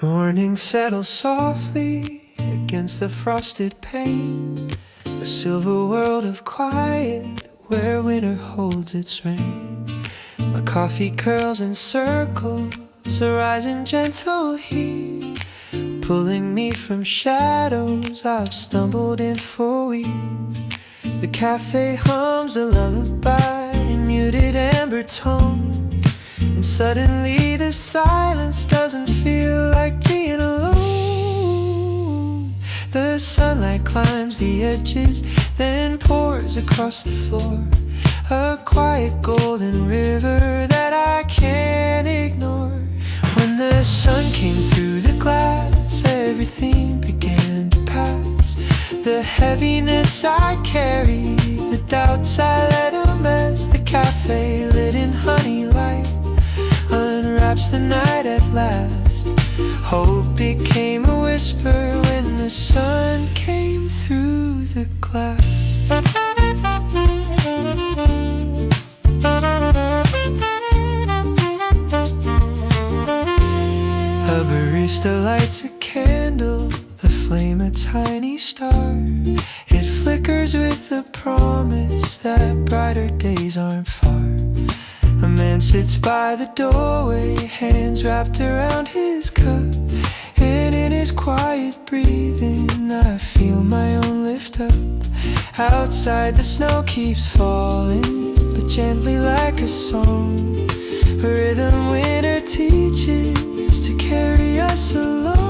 Morning settles softly against the frosted pane, a silver world of quiet where winter holds its reign. My coffee curls in circles, a rising gentle heat, pulling me from shadows I've stumbled in for weeks. The cafe hums a lullaby in muted amber tones, and suddenly the silence doesn't feel like being alone. The sunlight climbs the edges, then pours across the floor, a quiet golden river that I can't ignore. When the sun came through the glass, everything began to pass. The heaviness I carry, the doubts I let a mess. The cafe lit in honey light unwraps the night at last. Hope became a whisper when the sun came through the glass. A barista lights a candle, the flame a tiny star. It flickers with the promise that brighter days aren't far. A man sits by the doorway, hands wrapped around his cup, and in his quiet breathing I feel my own lift up. Outside the snow keeps falling, but gently like a song, a rhythm winter teaches to carry us along.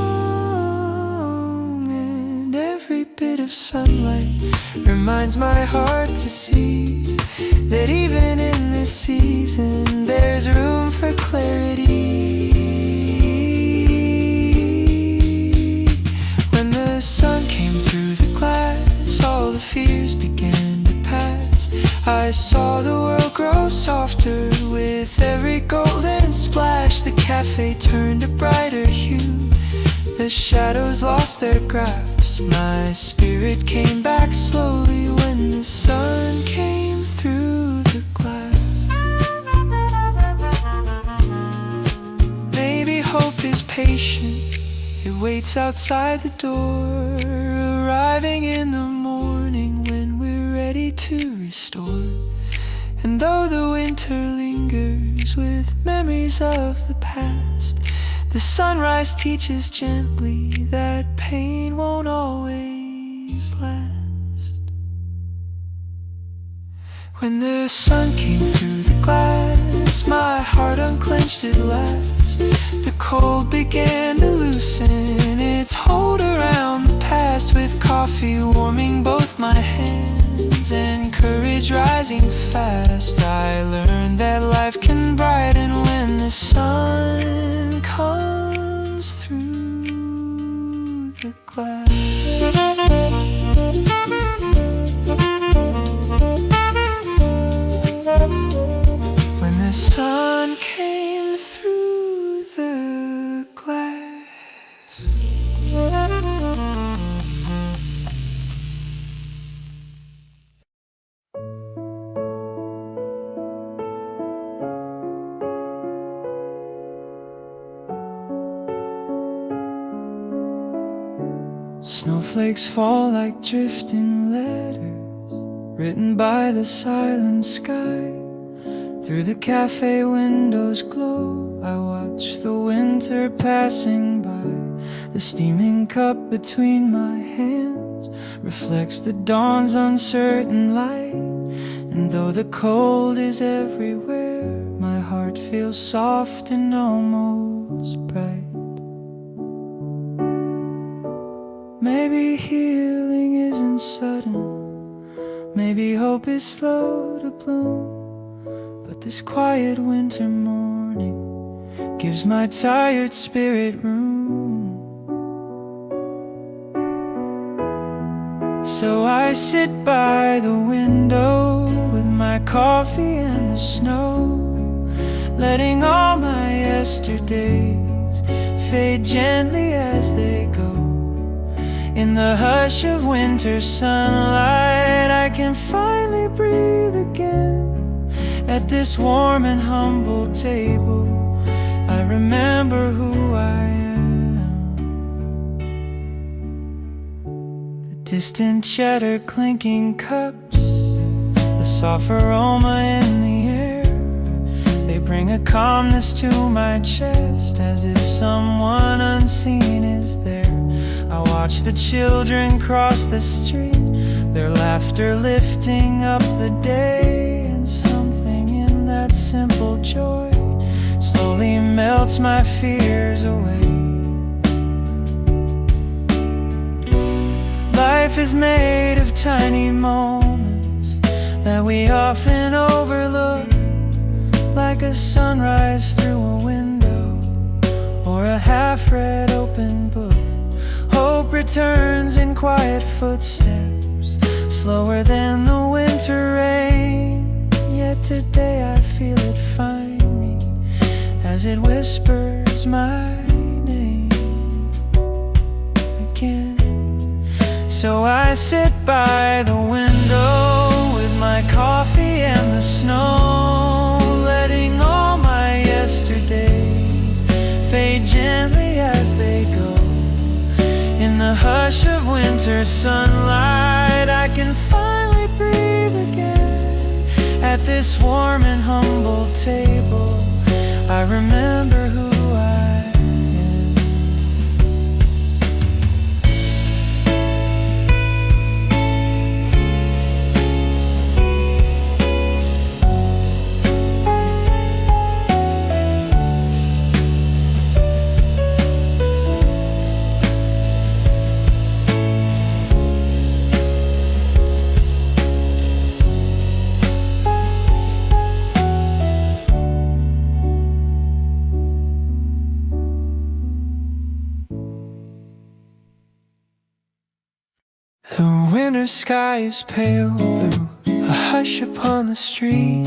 And every bit of sunlight reminds my heart to see that even in this season there's room for clarity. When the sun came through the glass, all the fears began to pass. I saw the world grow softer with every golden splash. The cafe turned a brighter hue, the shadows lost their grasp. My spirit came back slowly when the sun came through the glass. Maybe hope is patient, it waits outside the door, arriving in the morning when we're ready to restore. And though the winter lingers with memories of the past, the sunrise teaches gently that pain won't always last. When the sun came through the glass, my heart unclenched at last. The cold began to loosen its hold around the past, with coffee warming both my hands and courage rising fast. I learned that life can brighten when the sun comes through the glass. When the sun came through the glass. Snowflakes fall like drifting letters written by the silent sky. Through the cafe windows glow, I watch the winter passing by. The steaming cup between my hands reflects the dawn's uncertain light. And though the cold is everywhere, my heart feels soft and almost bright. Maybe healing isn't sudden, maybe hope is slow to bloom, but this quiet winter morning gives my tired spirit room. So I sit by the window with my coffee and the snow, letting all my yesterdays fade gently as they go. In the hush of winter sunlight, I can finally breathe again. At this warm and humble table, I remember who I am. Distant chatter, clinking cups, the soft aroma in the air. They bring a calmness to my chest, as if someone unseen is there. I watch the children cross the street, their laughter lifting up the day. And something in that simple joy slowly melts my fears away. Life is made of tiny moments that we often overlook, like a sunrise through a window or a half-read open book. Hope returns in quiet footsteps, slower than the winter rain. Yet today I feel it find me as it whispers my name again. So I sit by the window with my coffee and the snow, letting all my yesterdays fade gently as they go. In the hush of winter sunlight, I can finally breathe again. At this warm and humble table, I remember who I am. The winter sky is pale blue, a hush upon the street.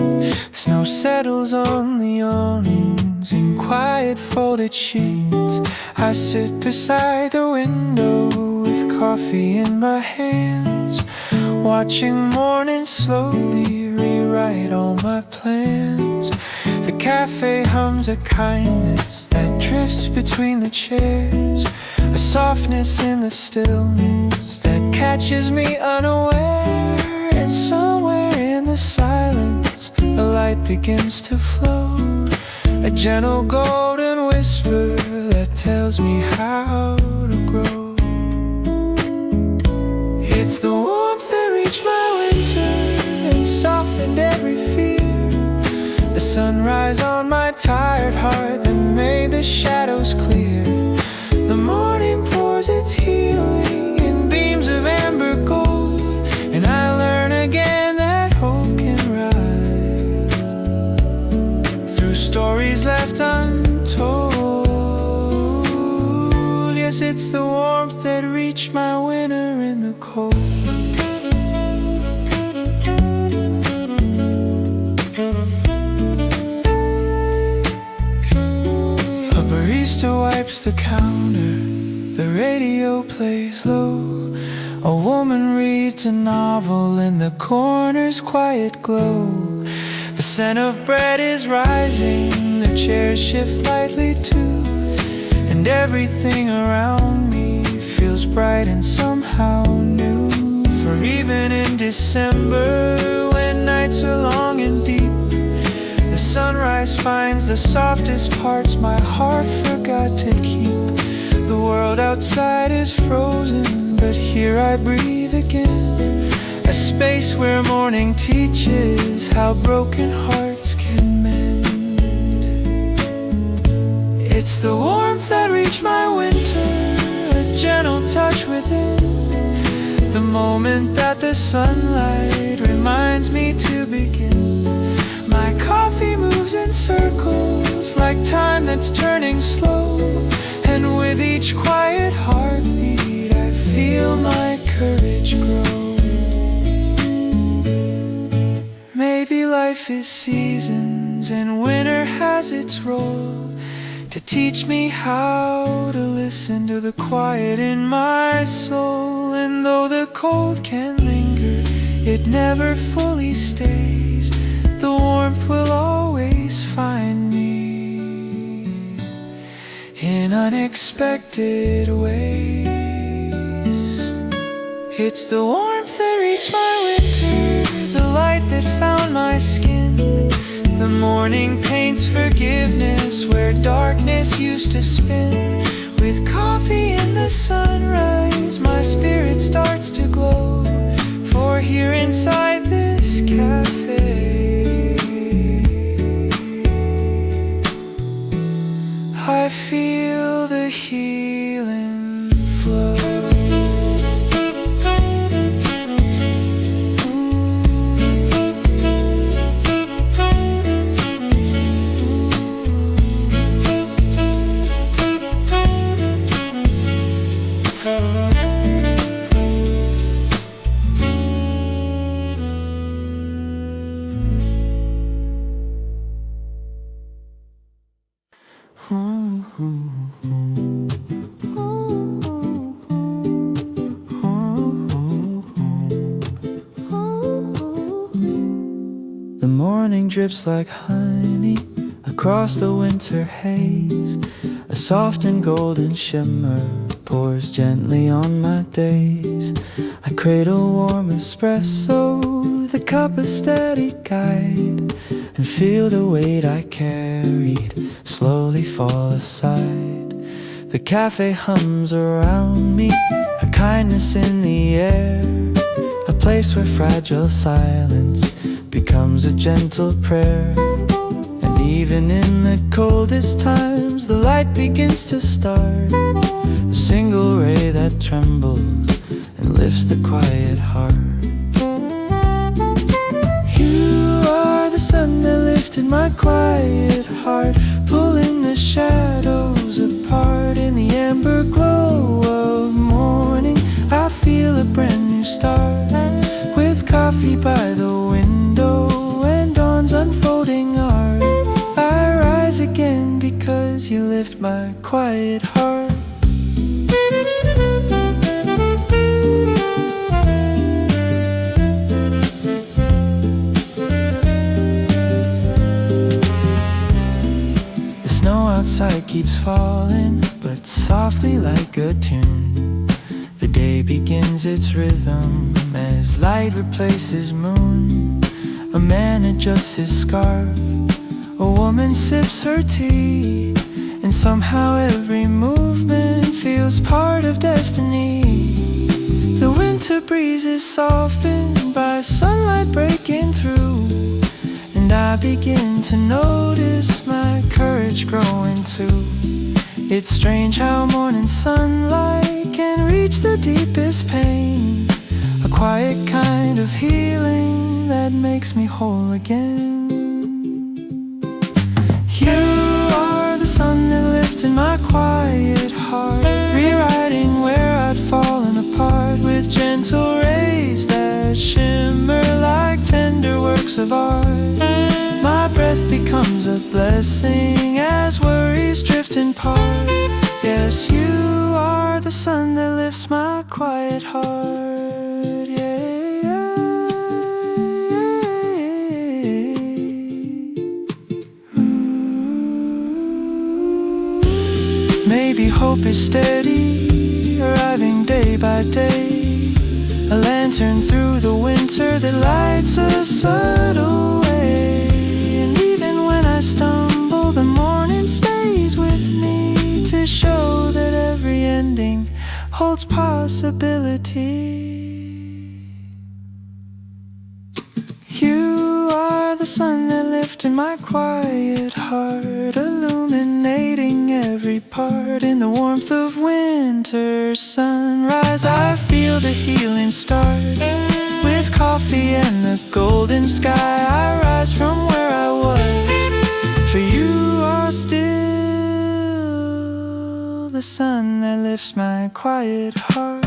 Snow settles on the awnings in quiet folded sheets. I sit beside the window with coffee in my hands, watching morning slowly rewrite all my plans. The cafe hums a kindness that drifts between the chairs, a softness in the stillness that catches me unaware. And somewhere in the silence, the light begins to flow, a gentle golden whisper that tells me how to grow. It's the warmth that reached my winter and softened every fear, the sunrise on my tired heart that made the shadows clear. The morning pours its healing in beams of amber gold, and I learn again that hope can rise through stories left untold. Yes, it's the warmth that reached my winter in the cold. A barista wipes the counter, the radio plays low. A woman reads a novel in the corner's quiet glow. The scent of bread is rising, the chairs shift lightly too, and everything around me feels bright and somehow new. For even in December, when nights are long and deep, the sunrise finds the softest parts my heart forgot to keep. The world outside is frozen, but here I breathe again, a space where morning teaches how broken hearts can mend. It's the warmth that reached my winter, a gentle touch within, the moment that the sunlight reminds me to begin. My coffee moves in circles like time that's turning slow, and with each quiet heartbeat I feel my courage grow. Maybe life is seasons and winter has its role to teach me how to listen to the quiet in my soul. And though the cold can linger, it never fully stays. The warmth will always find me in unexpected ways. It's the warmth that reached my winter, the light that found my skin. The morning paints forgiveness where darkness used to spin. With coffee in the sunrise, my spirit starts to glow. For here inside this cafe, I feel the healing flow. The morning drips like honey across the winter haze. A soft and golden shimmer pours gently on my days. I cradle warm espresso, the cup a steady guide, and feel the weight I carried slowly fall aside. The cafe hums around me, a kindness in the air, a place where fragile silence becomes a gentle prayer. And even in the coldest times, the light begins to start, a single ray that trembles and lifts the quiet heart. You are the sun that lifted my quiet heart, pulling the shadows apart. In the amber glow of morning, I feel a brand new start. With coffee by the window and dawn's unfolding art, I rise again because you lift my quiet heart. The snow outside keeps falling, but softly like a tune. The day begins its rhythm as light replaces moon. A man adjusts his scarf, a woman sips her tea, and somehow every movement feels part of destiny. The winter breeze is softened by sunlight breaking through, and I begin to notice my courage growing too. It's strange how morning sunlight can reach the deepest pain, a quiet kind of healing that makes me whole again. You are the sun that lifted my quiet heart, rewriting where I'd fallen apart, with gentle rays that shimmer like tender works of art. My breath becomes a blessing as worries drift and part. Yes, you are the sun that lifts my quiet heart. Yeah, yeah, yeah. Maybe hope is steady, arriving day by day, a lantern through the winter that lights a subtle way. And even when I stumble, the morning stays with me to show that every ending holds possibility. You are the sun that lifted my quiet heart, illuminating every part. In the warmth of winter's sunrise, I feel the healing start. With coffee and the golden sky, I rise from where I was, for you are still the sun that lifts my quiet heart.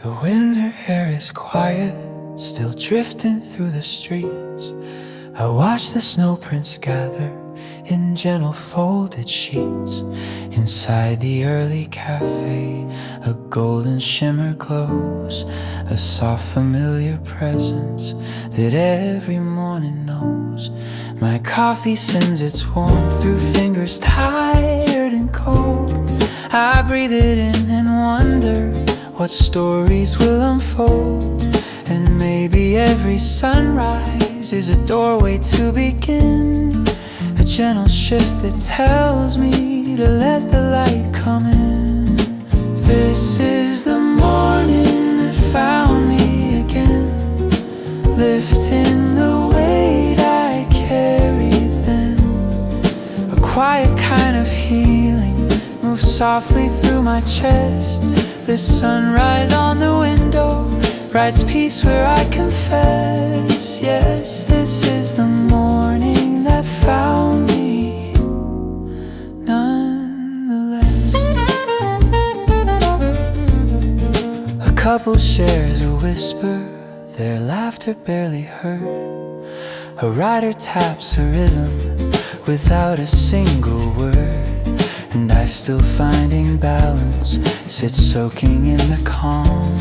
The winter air is quiet, still drifting through the streets. I watch the snow prints gather in gentle folded sheets. Inside the early cafe, a golden shimmer glows, a soft familiar presence that every morning knows. My coffee sends its warmth through fingers tired and cold. I breathe it in and wonder what stories will unfold. And maybe every sunrise is a doorway to begin, a gentle shift that tells me to let the light come in. This is the morning that found me again, lifting the weight I carried then. A quiet kind of healing moves softly through my chest. The sunrise on the window writes peace where I confess. Yes, this is the morning that found me nonetheless. A couple shares a whisper, their laughter barely heard. A rider taps a rhythm without a single word. And I still finding balance, sit soaking in the calm,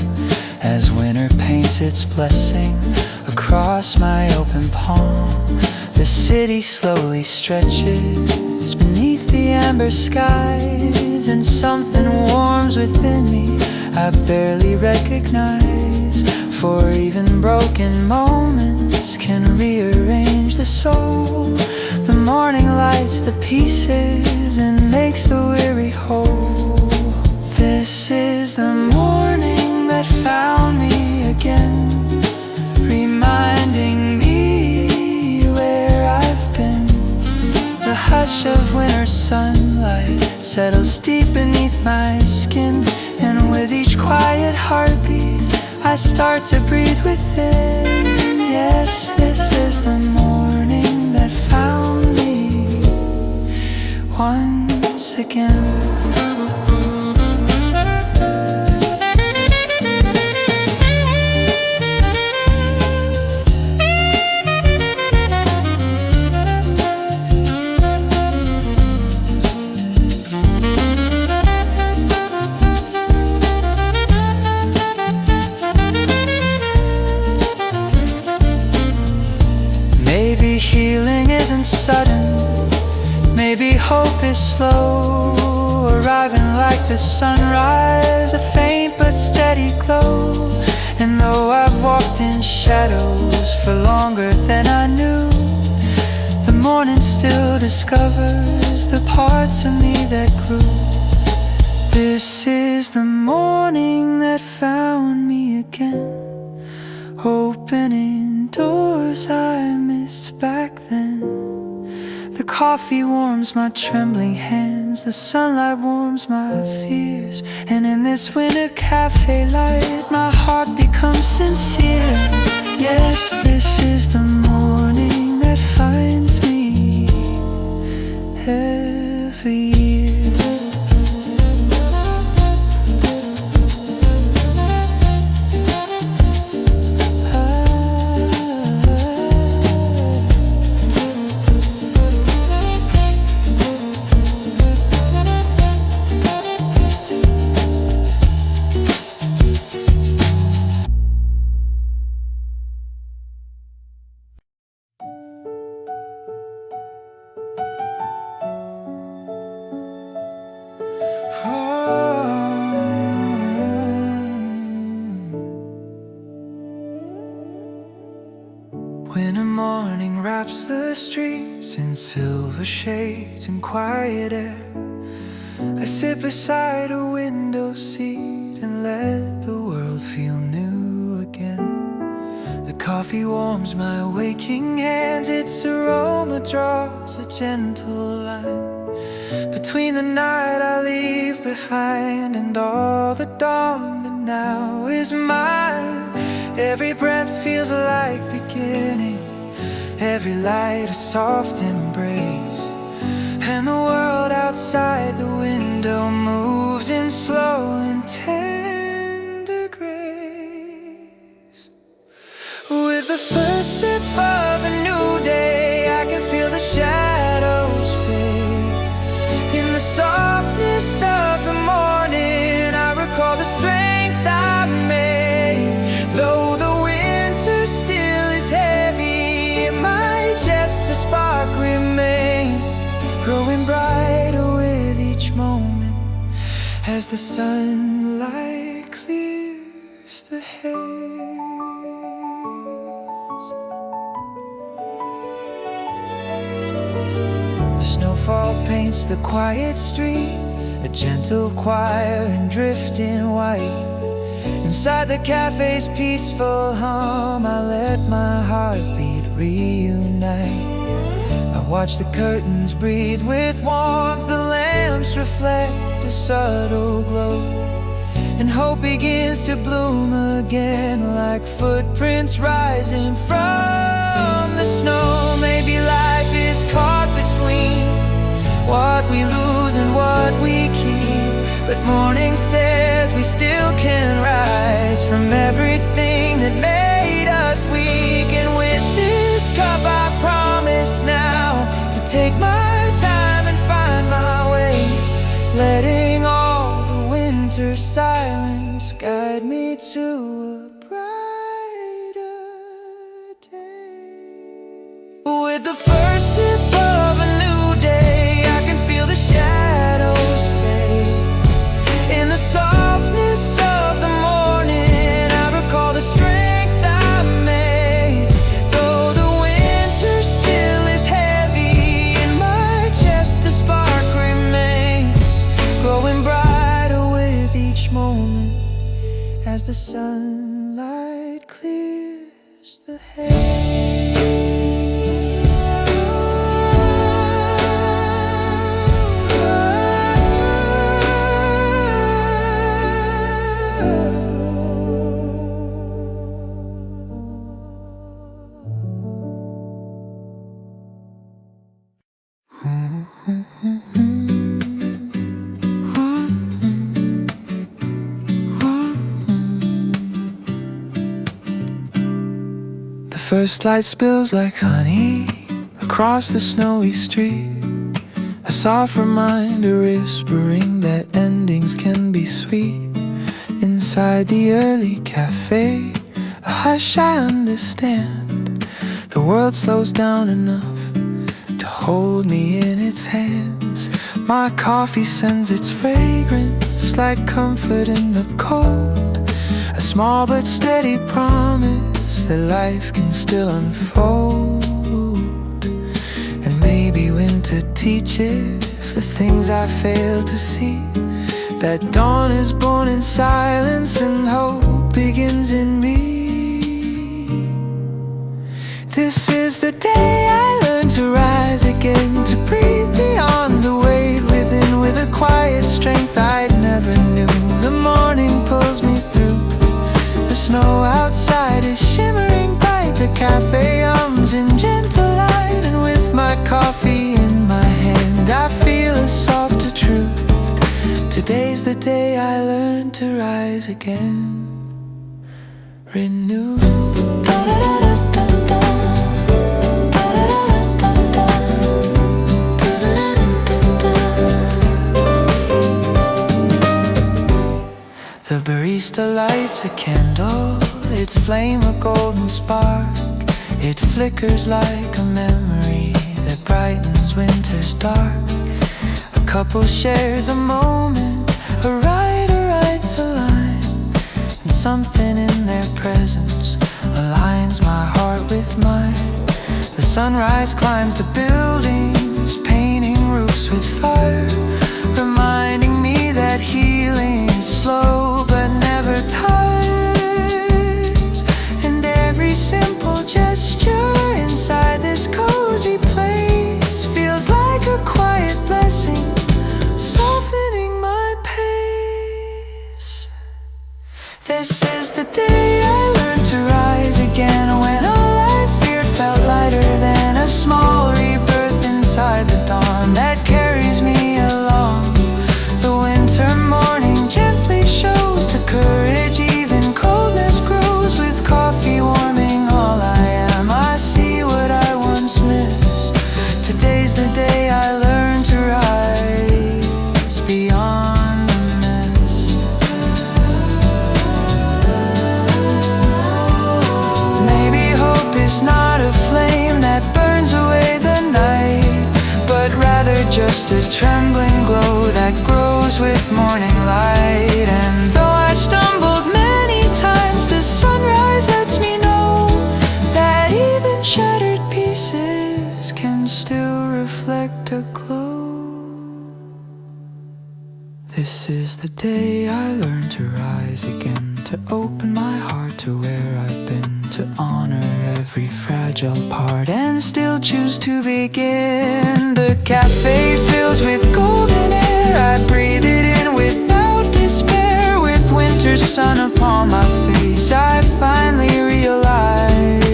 as winter paints its blessing across my open palm. The city slowly stretches beneath the amber skies, and something warms within me I barely recognize. For even broken moments can rearrange the soul. The morning lights the pieces and makes the weary whole. This is the morning that found me again, reminding me where I've been. The hush of winter sunlight settles deep beneath my skin, and with each quiet heartbeat I start to breathe within. Yes, this is the morning that found me once again. Maybe healing isn't sudden, maybe hope is slow, arriving like the sunrise, a faint but steady glow. And though I've walked in shadows for longer than I knew, the morning still discovers the parts of me that grew. This is the morning that found me again, opening doors I missed back then. The coffee warms my trembling hands, the sunlight warms my fears, and in this winter cafe light my heart becomes sincere. Yes, this is the morning that finds me every year. When the morning wraps the streets in silver shades and quiet air, I sit beside a window seat and let the world feel new again. The coffee warms my waking hands, its aroma draws a gentle line between the night I leave behind and all the dawn that now is mine. Every breath feels like beginning, every light a soft embrace, and the world outside the window moves in slow and tender grace. first sip of a new day, I can feel the shadows fade. In the softness of the morning, I recall the strength I made. Though the winter still is heavy, in my chest a spark remains, growing brighter with each moment as the sunlight clears the haze. The snowfall paints the quiet street, a gentle choir and drifting white. Inside the cafe's peaceful hum, I let my heartbeat reunite. I watch the curtains breathe with warmth, the lamps reflect a subtle glow, and hope begins to bloom again like footprints rising from the snow. Maybe life is caught between what we lose and what we keep, but morning says we still can rise from everything that made us weak. And with this cup I promise now to take my time and find my way, letting all the winter silence guide me to a brighter day. With the first sip of a new day, I can feel the shadows fade. In the softness of the morning, I recall the strength I made. Though the winter still is heavy, in my chest a spark remains, growing brighter with each moment as the sunlight clears the The first light spills like honey across the snowy street, a soft reminder whispering that endings can be sweet. Inside the early cafe, a hush I understand. The world slows down enough to hold me in its hands. My coffee sends its fragrance like comfort in the cold, a small but steady promise that life can still unfold. And maybe winter teaches the things I fail to see, that dawn is born in silence and hope begins in me. This is the day I learn to rise again, to breathe beyond the weight within, with a quiet strength I never knew. The morning pulls me through, the snow outside is shimmering bright, the cafe hums in gentle light, and with my coffee in my hand I feel a softer truth. Today's the day I learn to rise again, renewed. The barista lights a candle, its flame a golden spark. It flickers like a memory that brightens winter's dark. A couple shares a moment, a writer writes a line, and something in their presence aligns my heart with mine. The sunrise climbs the buildings, painting roofs with fire, reminding me that healing is slow but never tires. And every simple gesture inside this cozy place feels like a quiet blessing, softening my pace. This is the day I learned to rise again, when all I feared felt lighter than a small rebirth inside the dawn that carries me along. The winter morning gently shows the courage, even coldness grows with coffee warming all I am. just a trembling glow that grows with morning light. And though I stumbled many times, the sunrise lets me know that even shattered pieces can still reflect a glow. This is the day I learned to rise again, to open my heart to where I've been, to honor every fragile part and still choose to begin. The cafe fills with golden air, I breathe it in without despair. With winter sun upon my face, I finally realize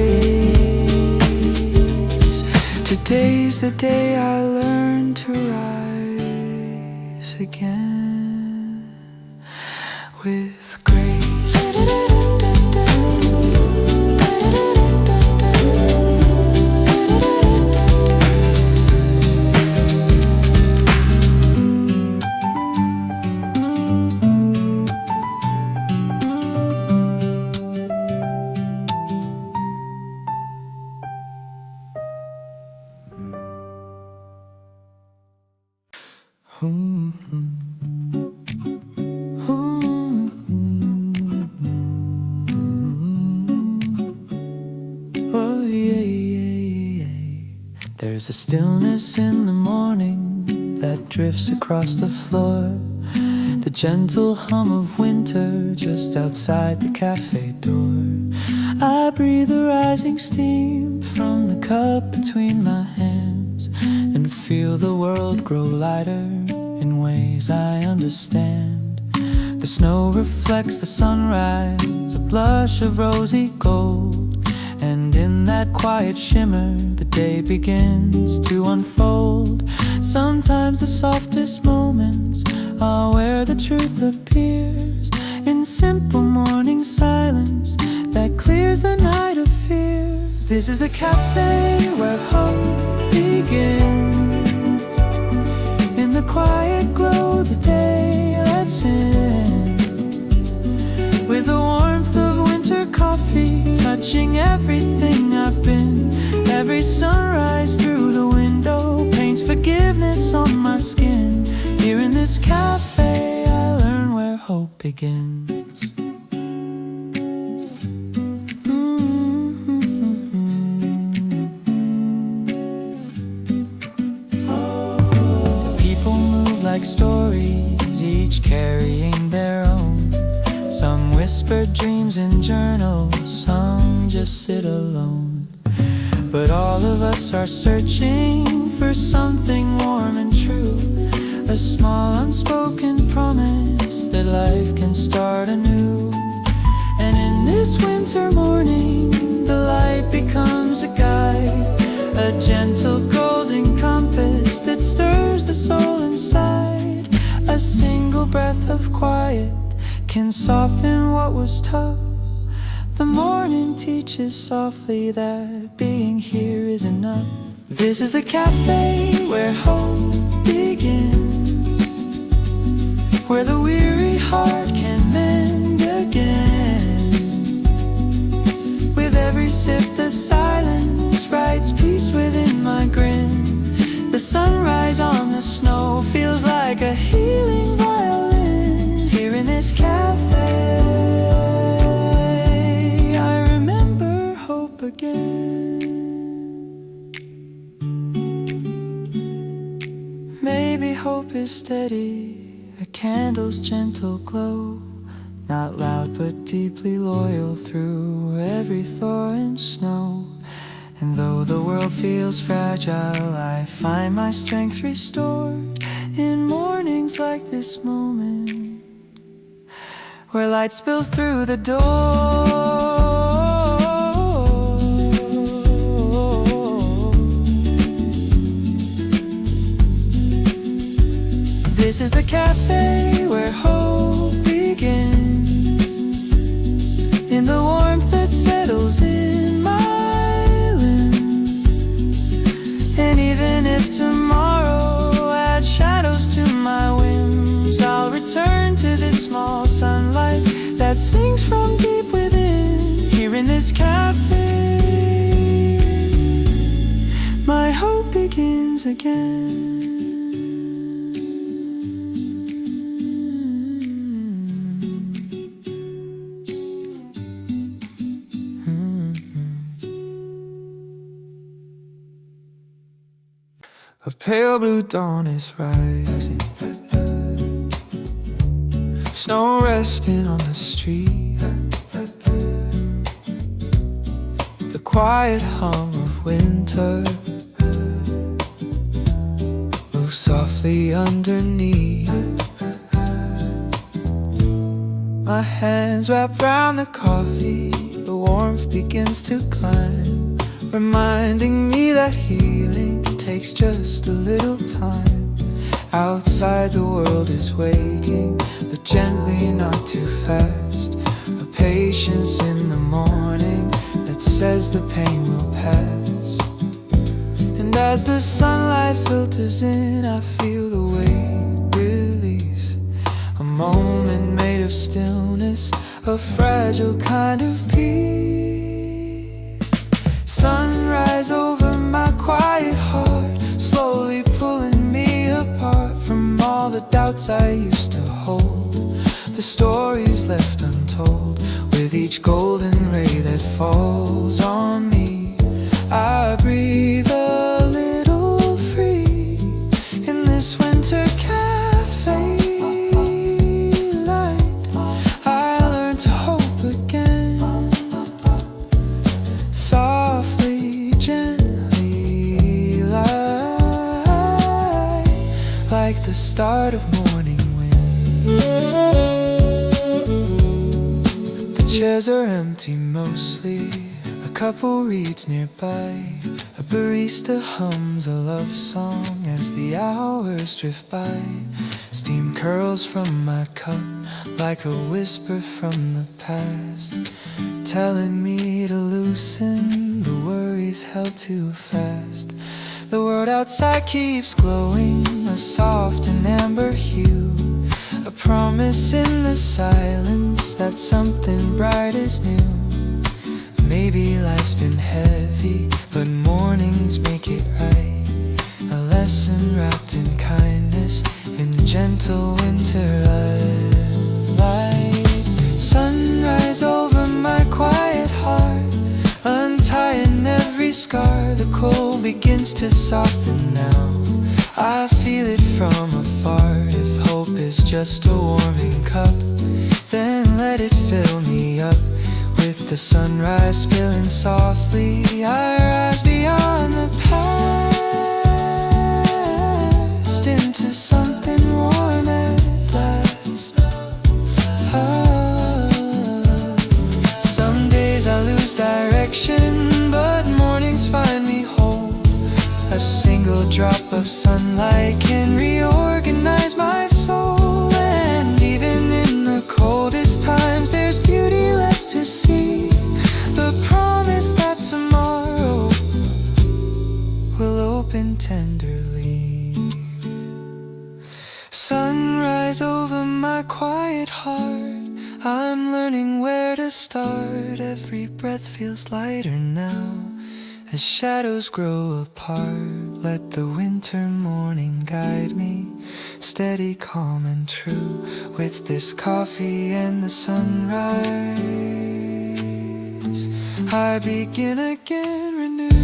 today's the day I learned to rise again with grace. Oh yeah, yeah, yeah. There's a stillness in the morning that drifts across the floor, the gentle hum of winter just outside the cafe door. I breathe the rising steam from the cup between my hands and feel the world grow lighter in ways I understand. The snow reflects the sunrise, a blush of rosy gold, and in that quiet shimmer the day begins to unfold. Sometimes the softest moments are where the truth appears, in simple morning silence that clears the night of fears. This is the cafe where hope begins, in the quiet glow the day lets in, with the warmth of winter coffee touching everything I've been. Every sunrise through the window paints forgiveness on my skin. Here in this cafe I learn where hope begins. The people move like stories, each carrying their own. Some whispered dreams in journals, some just sit alone. But all of us are searching for something warm and true, a small unspoken promise that life can start anew. And in this winter morning, the light becomes a guide, a gentle golden compass that stirs the soul inside. A single breath of quiet can soften what was tough. The morning teaches softly that being here is enough. This is the cafe where hope begins, where the weary heart can mend again. With every sip the silence writes peace within my grin. The sunrise on the snow feels like a healing violin. Here in this cafe I remember hope again. Maybe hope is steady, a candle's gentle glow, not loud but deeply loyal through every thaw and snow. And though the world feels fragile, I find my strength restored in mornings like this moment, where light spills through the door. This is the cafe where hope begins, in the warmth that settles in my limbs. And even if tomorrow adds shadows to my whims, I'll return to this small sunlight that sings from deep within. Here in this cafe my hope begins again. pale blue dawn is rising, snow resting on the street, the quiet hum of winter moves softly underneath. My hands wrap round the coffee, the warmth begins to climb, reminding me that healing takes just a little time. Outside the world is waking, but gently, not too fast. A patience in the morning that says the pain will pass. And as the sunlight filters in, I feel the weight release. A moment made of stillness, a fragile kind of peace. Sunrise over my quiet heart, slowly pulling me apart from all the doubts I used to hold, the stories left untold. With each golden ray that falls on me, I breathe a little free in this winter cafe light. I learn to hope again, softly, gently, like the start of morning wind. The chairs are empty mostly, a couple reads nearby, a barista hums a love song as the hours drift by. Steam curls from my cup like a whisper from the past, telling me to loosen the worries held too fast. The world outside keeps glowing, a soft and amber hue, a promise in the silence that something bright is new. Maybe life's been heavy, but mornings make it right. A lesson wrapped in kindness, in gentle winter light. Sunrise over my quiet heart, untying every scar. The cold begins to soften now, I feel it from afar. If hope is just a warming cup, then let it fill me up. With the sunrise spilling softly, I rise beyond the past into something warm at last. Some days I lose direction, but mornings find me whole. A single drop of sunlight can reorganize my soul. And even in the coldest times, there's beauty left to see. The promise that tomorrow will open tenderly. Sunrise over my quiet heart, I'm learning where to start. Every breath feels lighter now as shadows grow apart. Let the winter morning guide me, steady, calm and true. With this coffee and the sunrise, I begin again renewed.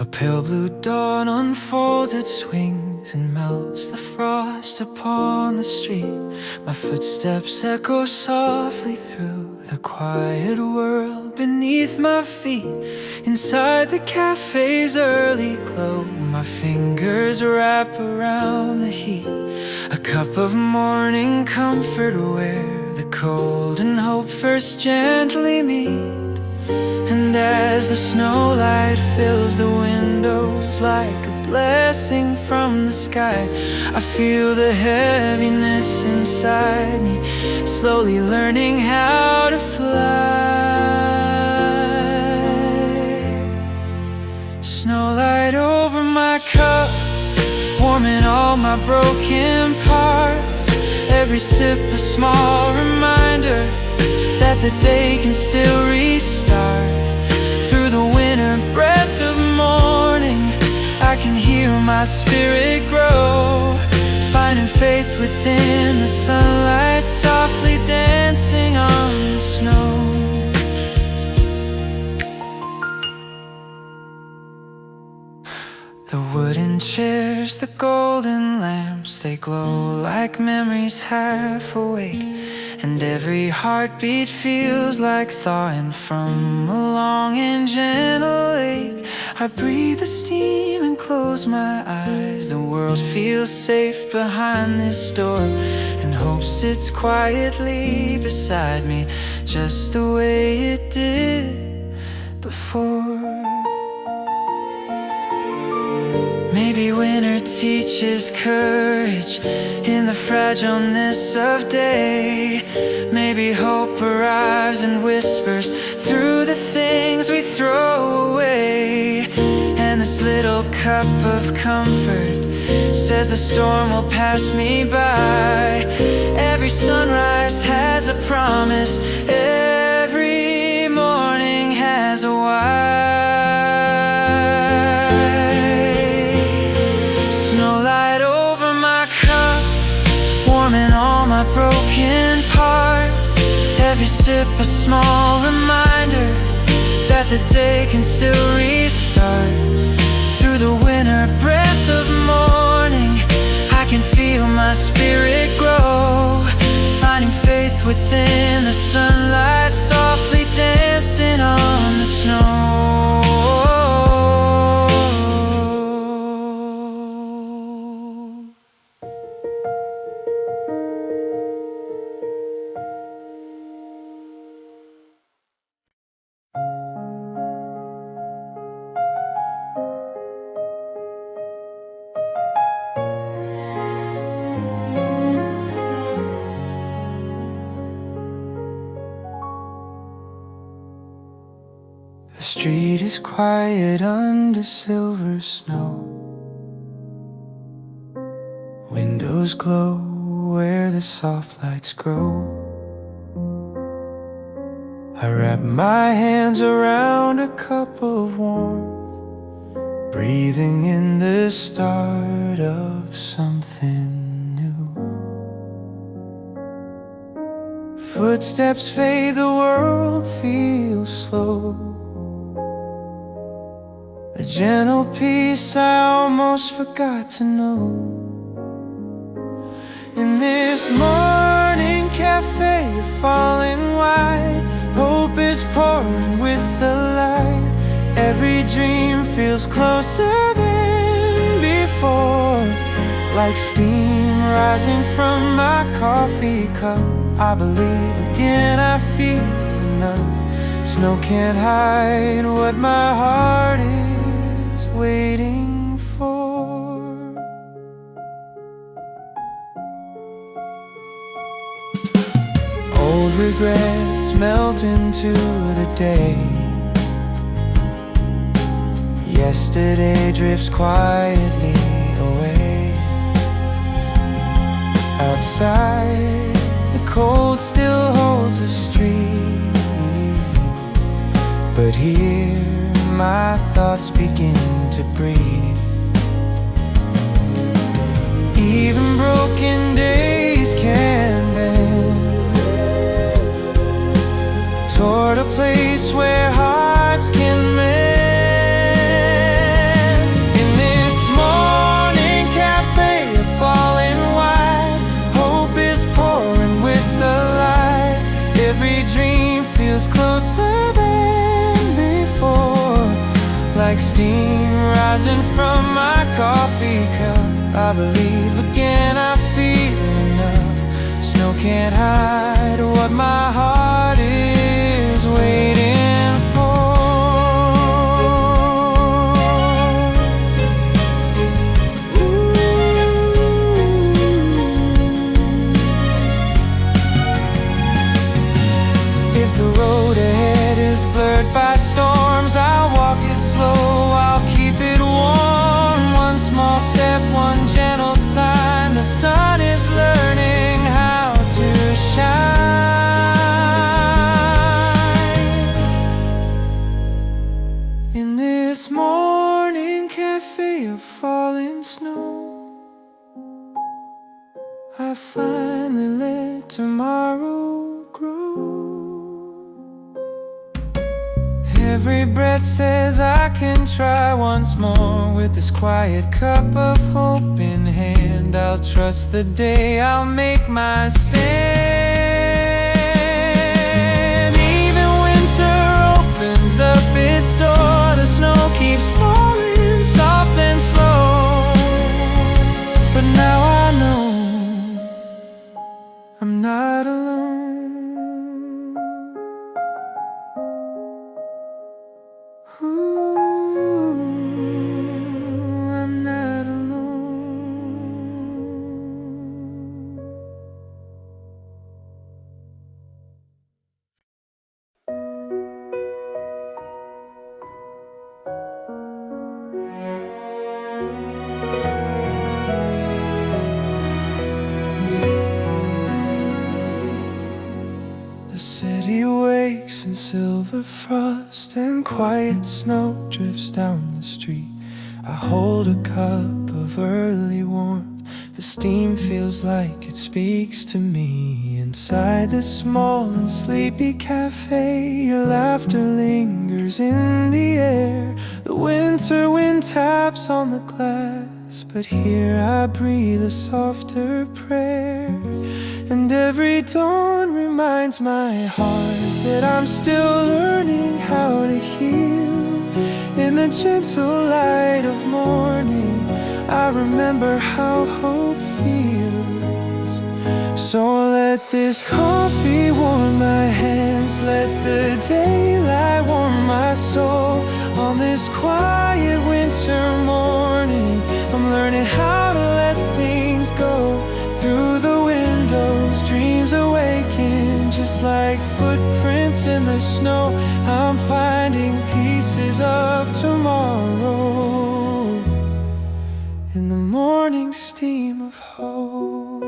A pale blue dawn unfolds its wings and melts the frost upon the street. My footsteps echo softly through the quiet world beneath my feet. Inside the cafe's early glow, my fingers wrap around the heat. A cup of morning comfort where the cold and hope first gently meet. And as the snowlight fills the windows like a blessing from the sky. I feel the heaviness inside me, slowly learning how to fly. Snowlight over my cup, warming all my broken parts. Every sip a small reminder that the day can still restart. Through the winter breath of morning, I can hear my spirit grow, finding faith within the sunlight, softly dancing on the snow. The wooden chairs, the golden lamps, they glow like memories half awake. And every heartbeat feels like thawing from a long and gentle ache. I breathe the steam and close my eyes. The world feels safe behind this door, and hope sits quietly beside me, just the way it did before. Maybe winter teaches courage in the fragileness of day. Maybe hope arrives and whispers through the things we throw away. And this little cup of comfort says the storm will pass me by. Every sunrise has a promise, every morning has a why. Warming all my broken parts. Every sip a small reminder that the day can still restart. Through the winter breath of morning, I can feel my spirit grow, finding faith within the sunlight, softly dancing on the snow. The street is quiet under silver snow. Windows glow where the soft lights grow. I wrap my hands around a cup of warmth, breathing in the start of something new. Footsteps fade, the world feels slow. A gentle peace I almost forgot to know. In this morning cafe, you're falling wide. Hope is pouring with the light. Every dream feels closer than before, like steam rising from my coffee cup. I believe again, I feel enough. Snow can't hide what my heart is waiting for. Old regrets melt into the day. Yesterday drifts quietly away. Outside, the cold still holds a street, but here my thoughts begin to breathe. Even broken days can bend toward a place where hearts can mend. In this morning cafe, you're falling wide. Hope is pouring with the light. Every dream feels closer than before, like steam rising from my coffee cup. I believe again, I feel enough. Snow can't hide what my heart is waiting for. I finally let tomorrow grow. Every breath says I can try once more. With this quiet cup of hope in hand, I'll trust the day, I'll make my stand. Even winter opens up its door, the snow keeps falling soft and slow. But now I know I'm not alone. Ooh, I'm not alone. The city wakes in silver frost and quiet snow drifts down the street. I hold a cup of early warmth. The steam feels like it speaks to me. Inside the small and sleepy cafe, your laughter lingers in the air. The winter wind taps on the glass, but here I breathe a softer prayer. And every dawn reminds my heart that I'm still learning how to heal. In the gentle light of morning, I remember how hope feels. So let this coffee warm my hands, let the daylight warm my soul. On this quiet winter morning, I'm learning how to let things go. Through the windows, dreams awaken, just like footprints in the snow. I'm finding pieces of tomorrow in the morning steam of hope.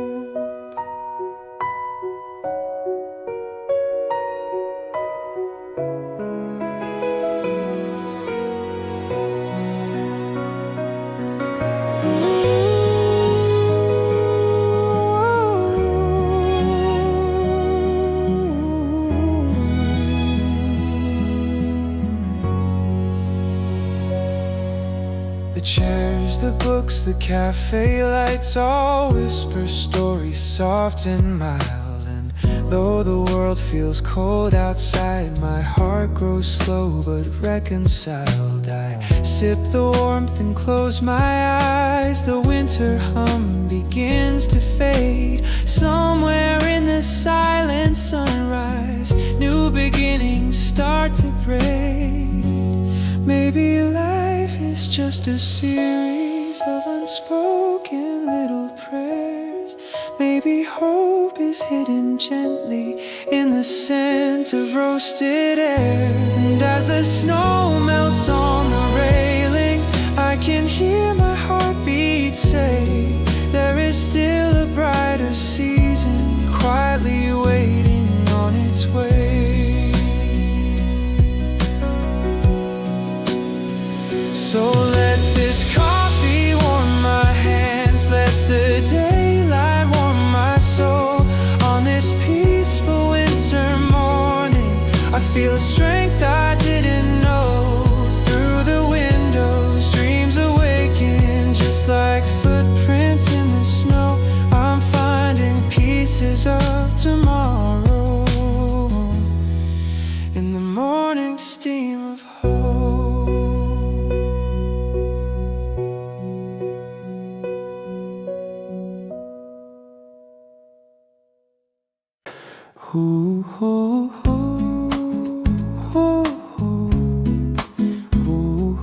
The chairs, the books, the cafe lights all whisper stories soft and mild. And though the world feels cold outside, my heart grows slow but reconciled. I sip the warmth and close my eyes. The winter hum begins to fade. Somewhere in the silent sunrise, new beginnings start to break. Maybe life is just a series of unspoken little prayers. Maybe hope is hidden gently in the scent of roasted air. And as the snow melts on the railing, I can hear my heartbeat say, there is still a brighter season quietly waiting on its way. So let this coffee warm my hands, let the daylight warm my soul. On this peaceful winter morning, I feel a strength I didn't know. Through the windows, dreams awaken, just like footprints in the snow. I'm finding pieces of tomorrow in the morning steam of hope. Ooh, ooh, ooh, ooh, ooh, ooh,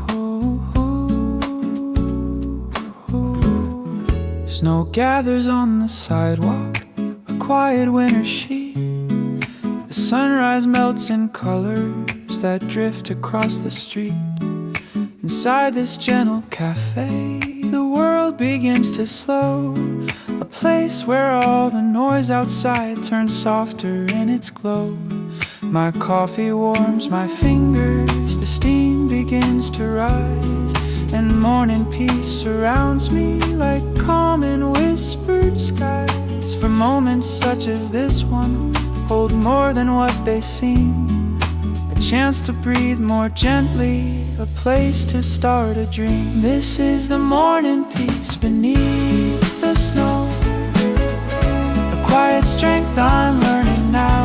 ooh. Snow gathers on the sidewalk, a quiet winter sheet. The sunrise melts in colors that drift across the street. Inside this gentle cafe, the world begins to slow. A place where all the noise outside turns softer in its glow. My coffee warms my fingers, the steam begins to rise, and morning peace surrounds me like calm and whispered skies. moments such as this one hold more than what they seem. A chance to breathe more gently, a place to start a dream. This is the morning peace beneath the snow, a quiet strength I'm learning now.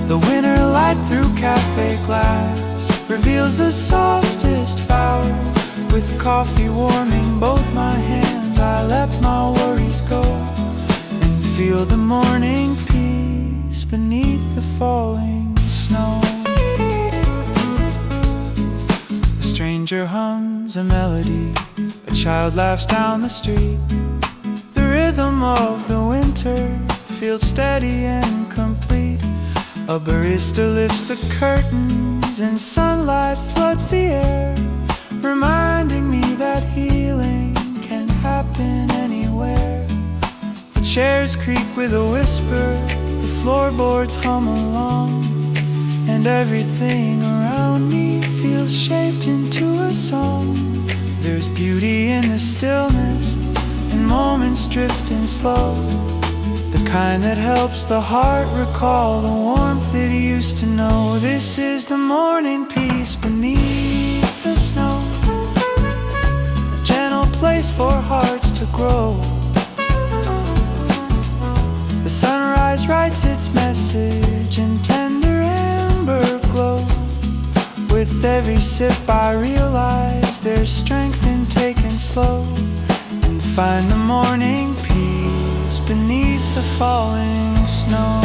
The winter light through cafe glass reveals the softest flower. With coffee warming both my hands, I let my worries go and feel the morning peace beneath the falling snow. A stranger hums a melody, a child laughs down the street. The rhythm of the winter feels steady and complete. A barista lifts the curtains and sunlight floods the air, reminding me that healing can happen anywhere. The chairs creak with a whisper, the floorboards hum along, and everything around me feels shaped into a song. There's beauty in the stillness, and moments drifting slow, the kind that helps the heart recall the warmth it used to know. This is the morning peace beneath the snow, a gentle place for hearts to grow. The sunrise writes its message in tender amber glow. With every sip I realize there's strength in taking slow, and find the morning peace beneath the falling snow.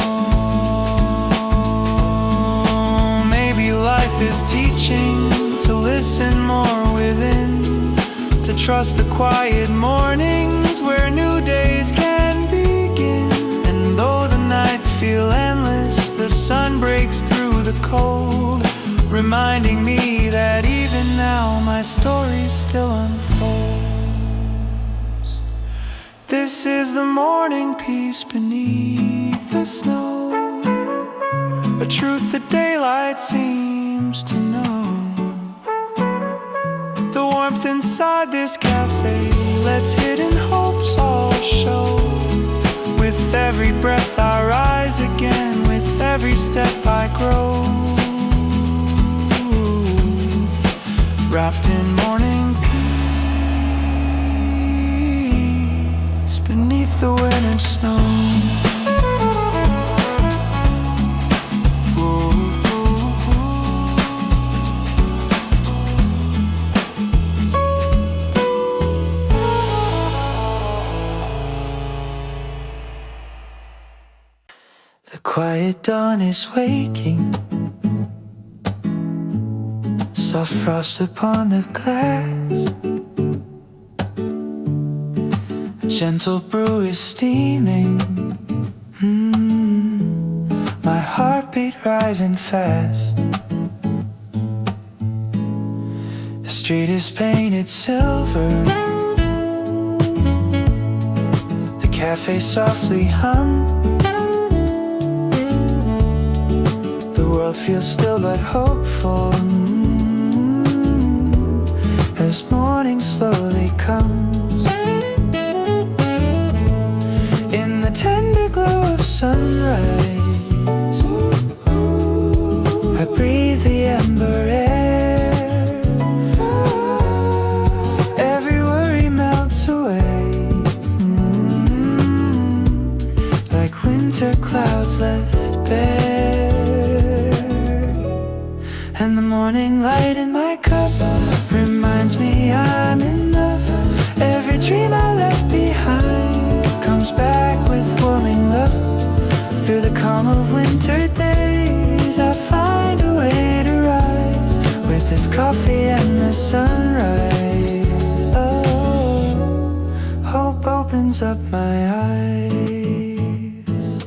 Maybe life is teaching to listen more within, to trust the quiet mornings where new days can begin. And though the nights feel endless, the sun breaks through the cold, reminding me that even now my story still unfolds. This is the morning peace beneath the snow, a truth that daylight seems to know. The warmth inside this cafe lets hidden hopes all show. With every breath I rise again, with every step I grow, wrapped in morning peace beneath the winter snow. The quiet dawn is waking, soft frost upon the glass. A gentle brew is steaming, my heartbeat rising fast. The street is painted silver, the cafe softly hums. The world feels still but hopeful as morning slowly comes. In the tender glow of sunrise, I breathe the amber air. Every worry melts away, like winter clouds left bare. And the morning light in my cup reminds me I'm enough. Every dream I left behind comes back with warming love. Through the calm of winter days I find a way to rise, with this coffee and the sunrise. Oh, hope opens up my eyes.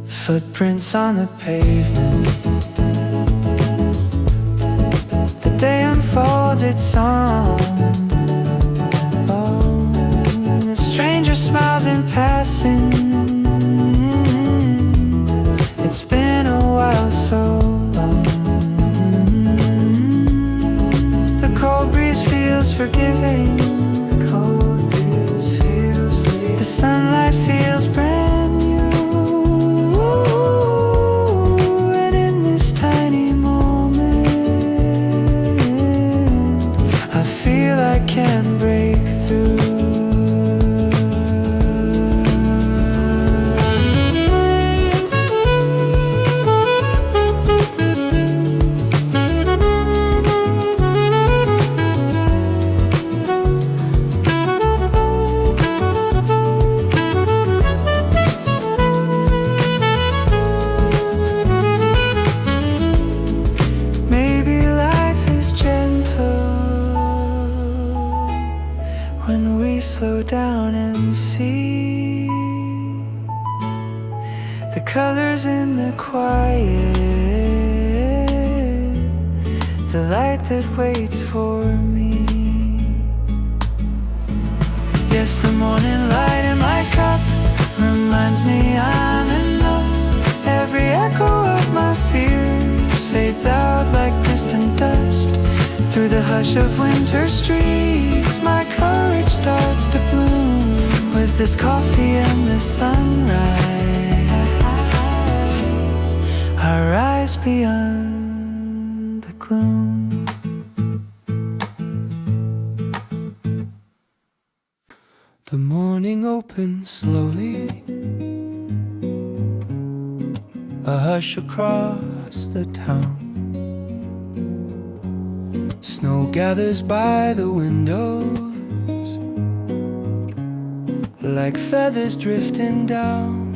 Footprints on the pavement, the day unfolds its song. A stranger smiles in passing. It's been a while, so long. The cold breeze feels forgiving. The cold breeze can break through. Slow down and see the colors in the quiet, the light that waits for me. Yes, the morning light in my cup reminds me I'm enough. Every echo of my fears fades out like distant dust. Through the hush of winter streets, my courage starts to bloom. With this coffee and the sunrise, I rise beyond the gloom. The morning opens slowly, a hush across the town. Snow gathers by the windows like feathers drifting down.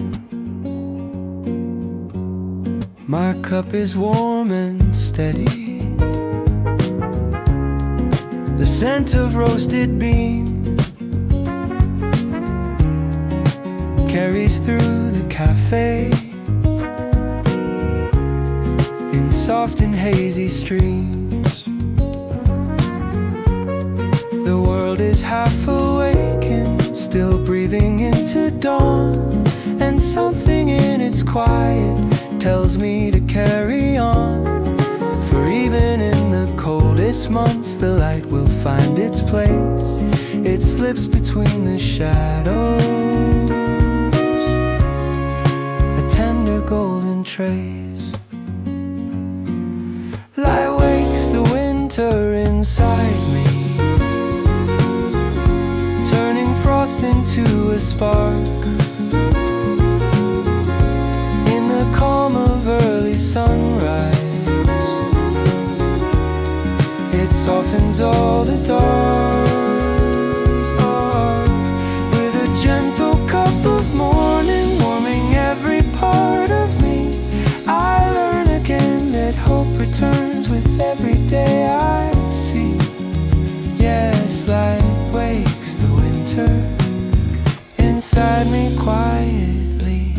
My cup is warm and steady, the scent of roasted beans carries through the cafe in soft and hazy streams. The world is half awake and still breathing into dawn, and something in its quiet tells me to carry on. For even in the coldest months, the light will find its place. It slips between the shadows, a tender golden trace. Light wakes the winter inside me, frost into a spark. In the calm of early sunrise, it softens all the dark. With a gentle cup of morning warming every part of me, I learn again that hope returns with every day I see. Yes, light wakes the winter inside me quietly.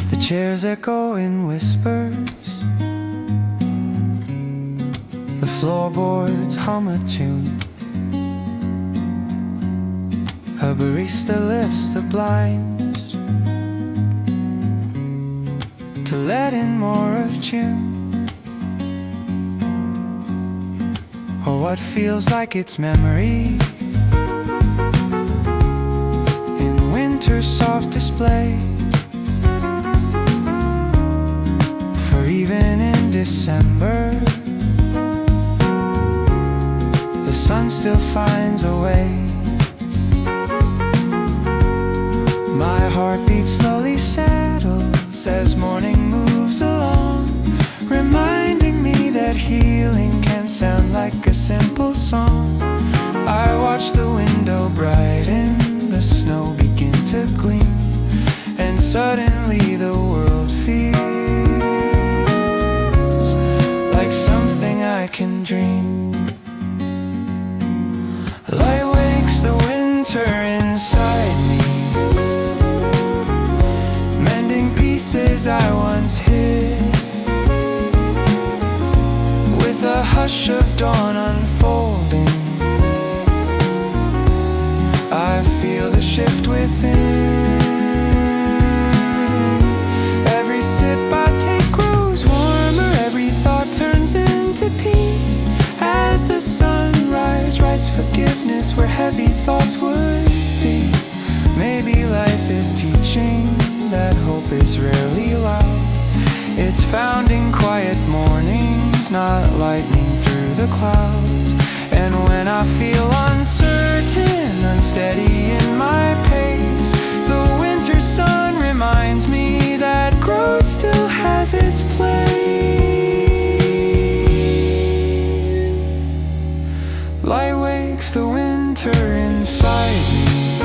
The chairs echo in whispers, the floorboards hum a tune. A barista lifts the blinds to let in more of June, or what feels like it's memory in winter's soft display. For even in December, the sun still finds a way. My heartbeat slowly settles as morning moves along, reminding me that healing can sound like a simple song. I watch the window brighten, the snow begin to gleam, and suddenly the world feels like something I can dream. Light wakes the winter inside me, mending pieces I once hid. With a hush of dawn unfolding, I feel the shift within. It's found in quiet mornings, not lightning through the clouds. And when I feel uncertain, unsteady in my pace, the winter sun reminds me that growth still has its place. Light wakes the winter inside me,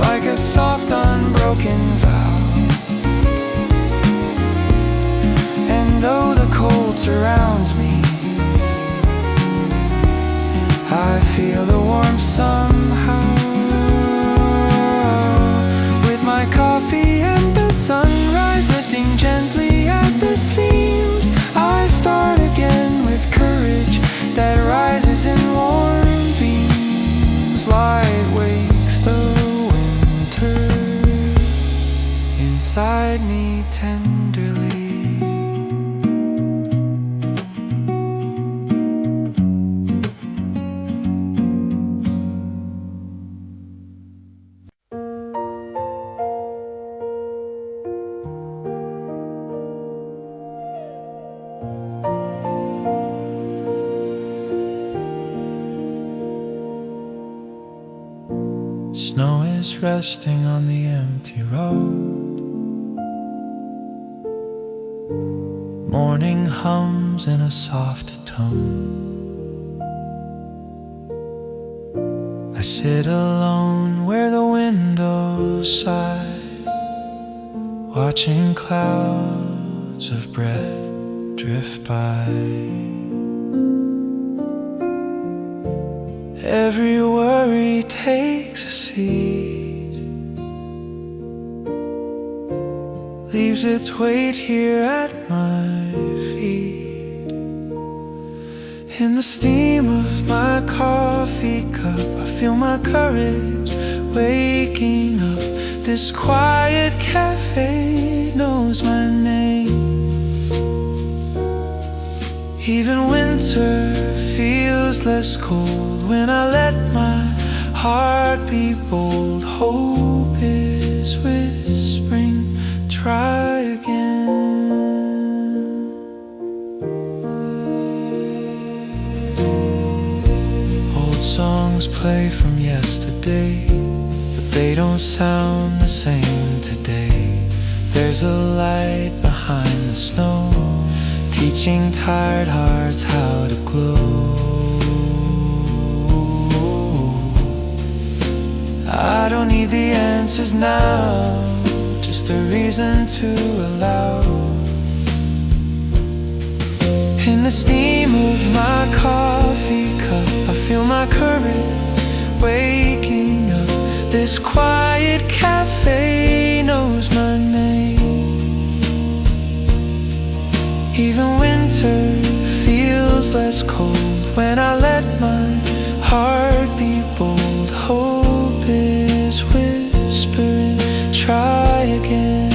like a soft unbroken vow. And though the cold surrounds me, I feel the warmth somehow. With my coffee and the sunrise lifting gently at the seams, I start again with courage that rises in warm beams. Light wakes the winter inside me tenderly. Snow is resting on the empty road. Morning hums in a soft tone. I sit alone where the windows sigh, watching clouds of breath drift by. Every worry takes a seat, leaves its weight here at my feet. In the steam of my coffee cup, I feel my courage waking up. This quiet cafe knows my name. Even winter feels less cold when I let my heart be bold. Hope is whispering, try again. Old songs play from yesterday, but they don't sound the same today. There's a light behind the snow, teaching tired hearts how to glow. I don't need the answers now, just a reason to allow. In the steam of my coffee cup, I feel my courage waking up. This quiet cafe knows my name. Even winter feels less cold when I let my heart be bold. Hope is whispering, try again.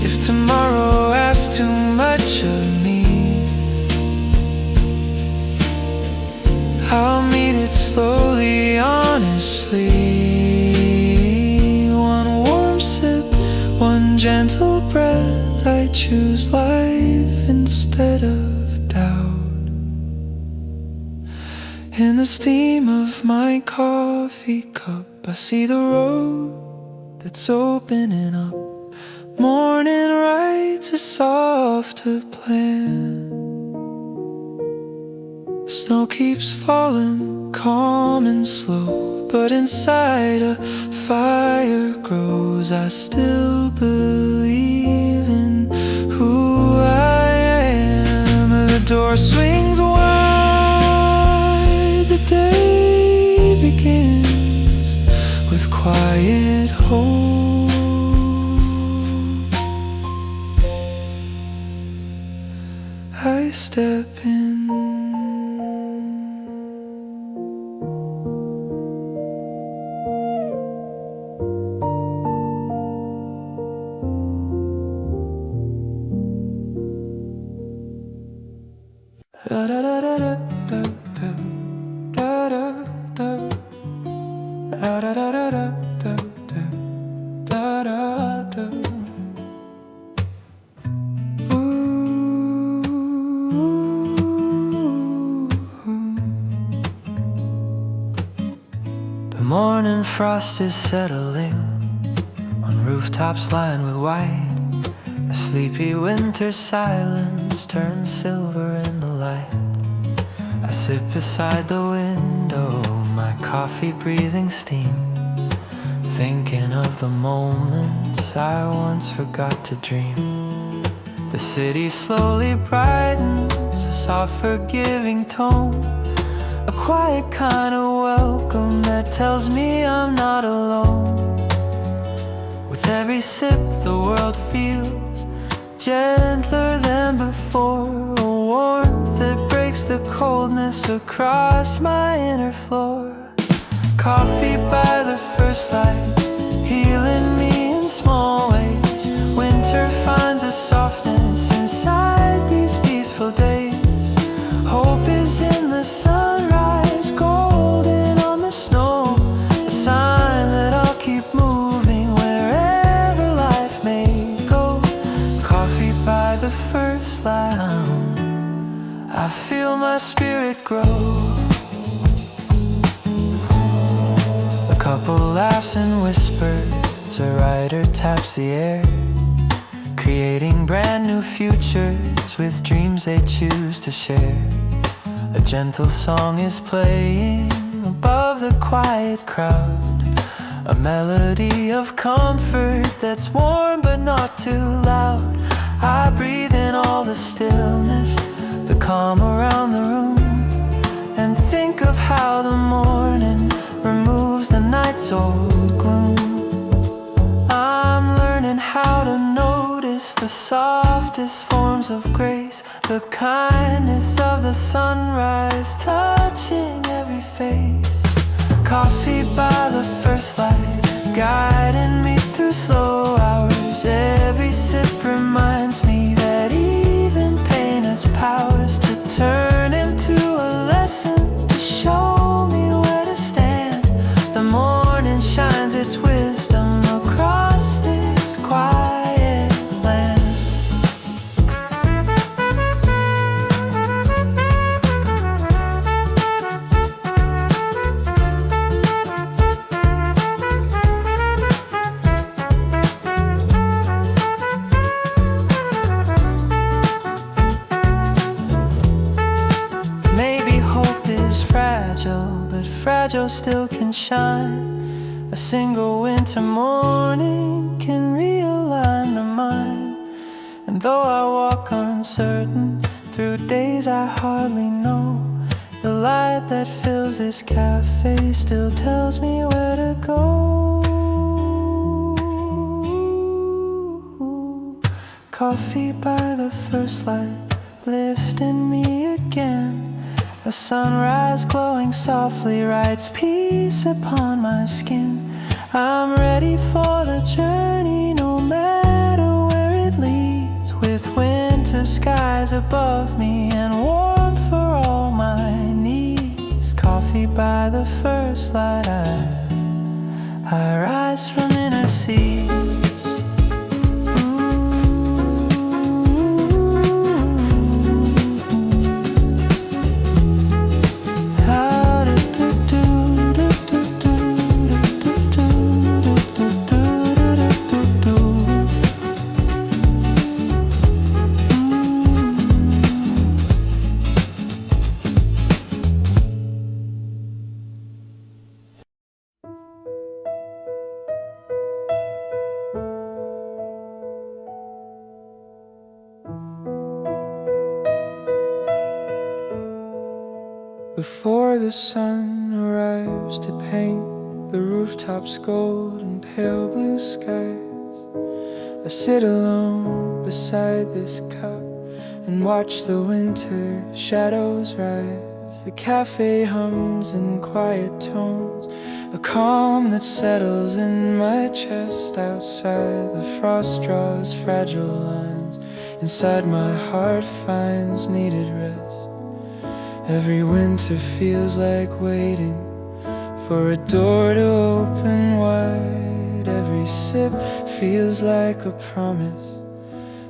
If tomorrow asks too much of me, I'll meet it slowly, honestly. One warm sip, one gentle breath, I choose life instead of doubt. In the steam of my coffee cup, I see the road that's opening up. Morning writes a softer plan. Snow keeps falling, calm and slow, but inside a fire grows. I still believe in who I am. The door swings wide, the day begins with quiet hope. I step in. Da da da da da da da da da da. The morning frost is settling on rooftops lined with white. A sleepy winter silence turns silver in the light. I sit beside the window, my coffee breathing steam, thinking of the moments I once forgot to dream. The city slowly brightens, a soft forgiving tone, a quiet kind of welcome that tells me I'm not alone. With every sip the world feels gentler than before, a warmth that breaks the coldness across my inner floor. Coffee by the first light, healing me in small ways. Winter finds a softness inside these peaceful days. Hope is in the sunrise, golden on the snow, a sign that I'll keep moving wherever life may go. Coffee by the first light, I feel my spirit grow. A couple laughs and whispers, a writer taps the air, creating brand new futures with dreams they choose to share. A gentle song is playing above the quiet crowd, a melody of comfort that's warm but not too loud. I breathe in all the stillness, the calm around the room, and think of how the morning removes the night's old gloom. I'm learning how to notice the softest forms of grace, the kindness of the sunrise touching every face. Coffee by the first light, guiding me through slow hours. Every sip reminds me that even pain has powers to turn into a lesson, to show me where to stand. The morning shines its wisdom across this quiet land. Maybe hope is fragile, but fragile still can shine. A single winter morning can realign the mind. And though I walk uncertain through days I hardly know, the light that fills this cafe still tells me where to go. Coffee by the first light, lifting me again. A sunrise glowing softly writes peace upon my skin. I'm ready for the journey, no matter where it leads, with winter skies above me and warmth for all my needs. Coffee by the first light, I rise from inner seas. Before the sun arrives to paint the rooftops gold and pale blue skies, I sit alone beside this cup and watch the winter shadows rise. The cafe hums in quiet tones, a calm that settles in my chest. Outside the frost draws fragile lines, inside my heart finds needed rest. Every winter feels like waiting for a door to open wide. Every sip feels like a promise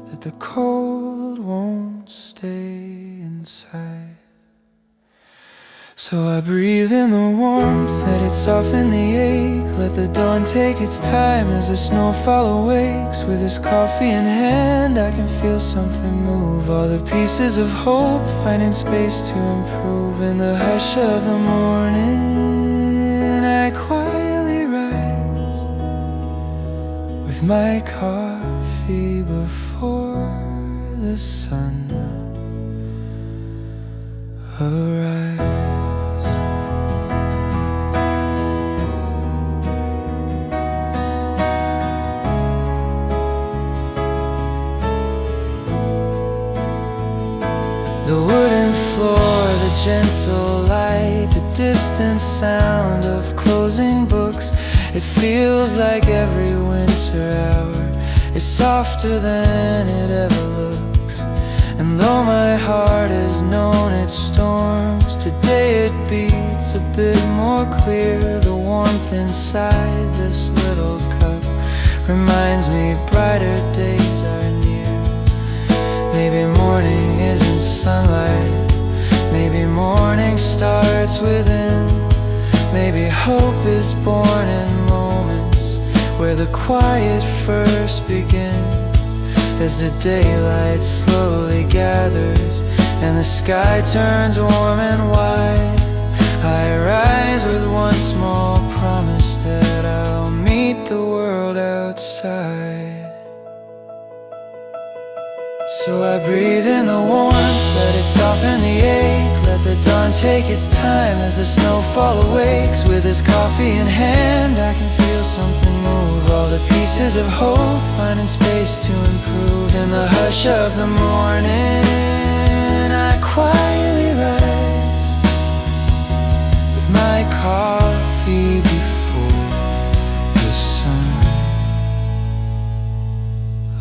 that the cold won't stay inside. So I breathe in the warmth, let it soften the ache. Let the dawn take its time as the snowfall awakes. With this coffee in hand, I can feel something move. All the pieces of hope finding space to improve. In the hush of the morning, I quietly rise with my coffee before the sun arrives. The wooden floor, the gentle light, the distant sound of closing books. It feels like every winter hour is softer than it ever looks. And though my heart has known its storms, today it beats a bit more clear. The warmth inside this little cup reminds me brighter days are near. Maybe morning isn't sunlight, maybe morning starts within. Maybe hope is born in moments where the quiet first begins. As the daylight slowly gathers and the sky turns warm and wide, I rise with one small promise that I'll meet the world outside. So I breathe in the warmth, let it soften the ache. Let the dawn take its time as the snowfall awakes. With this coffee in hand, I can feel something move. All the pieces of hope finding space to improve. In the hush of the morning, I quietly rise with my coffee before the sun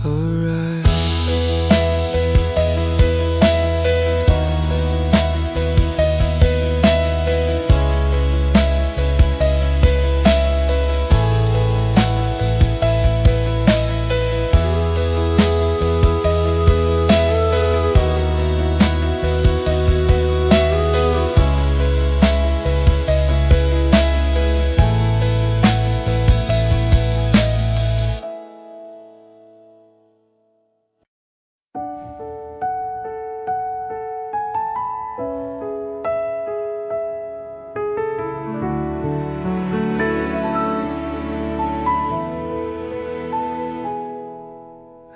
arrives.